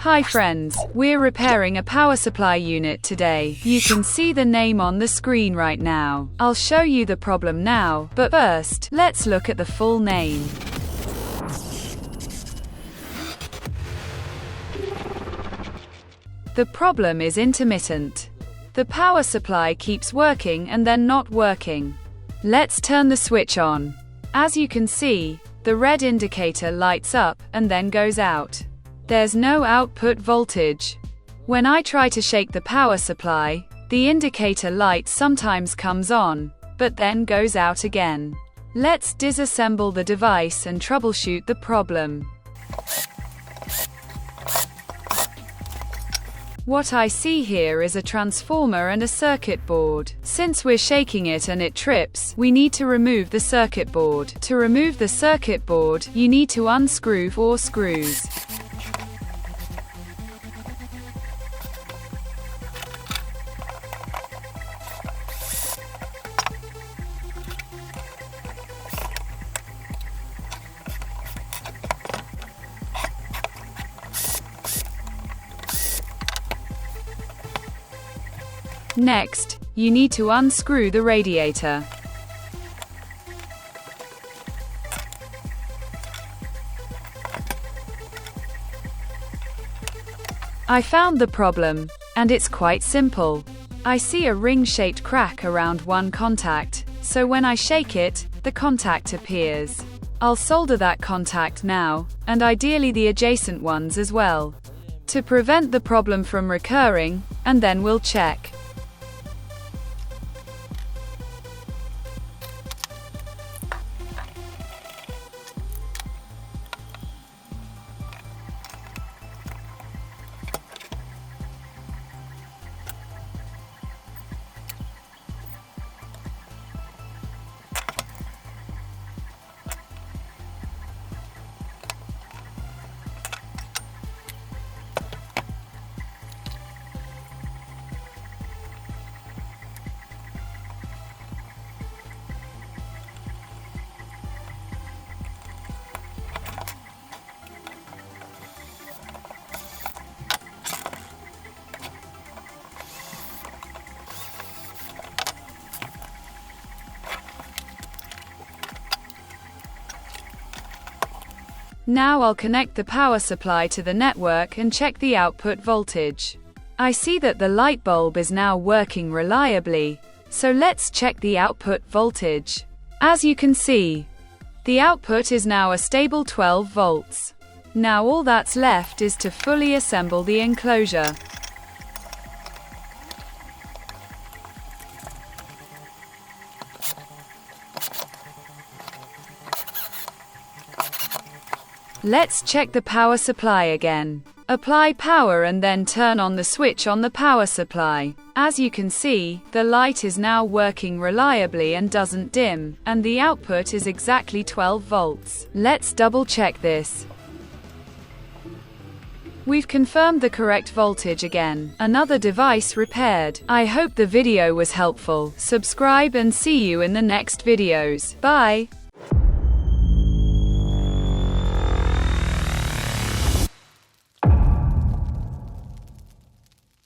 Hi friends, we're repairing a power supply unit today. You can see the name on the screen right now. I'll show you the problem now, but first, let's look at the full name. The problem is intermittent. The power supply keeps working and then not working. Let's turn the switch on. As you can see, the red indicator lights up and then goes out. There's no output voltage. When I try to shake the power supply, the indicator light sometimes comes on, but then goes out again. Let's disassemble the device and troubleshoot the problem. What I see here is a transformer and a circuit board. Since we're shaking it and it trips, we need to remove the circuit board. To remove the circuit board, you need to unscrew 4 screws. Next, you need to unscrew the radiator. I found the problem, and it's quite simple. I see a ring-shaped crack around one contact, so when I shake it, the contact appears. I'll solder that contact now, and ideally the adjacent ones as well, to prevent the problem from recurring, and then we'll check. Now I'll connect the power supply to the network and check the output voltage. I see that the light bulb is now working reliably, so let's check the output voltage. As you can see, the output is now a stable 12 volts. Now all that's left is to fully assemble the enclosure. Let's check the power supply again. Apply power and then turn on the switch on the power supply. As you can see, the light is now working reliably and doesn't dim, and the output is exactly 12 volts. Let's double check this. We've confirmed the correct voltage again. Another device repaired. I hope the video was helpful. Subscribe and see you in the next videos. Bye.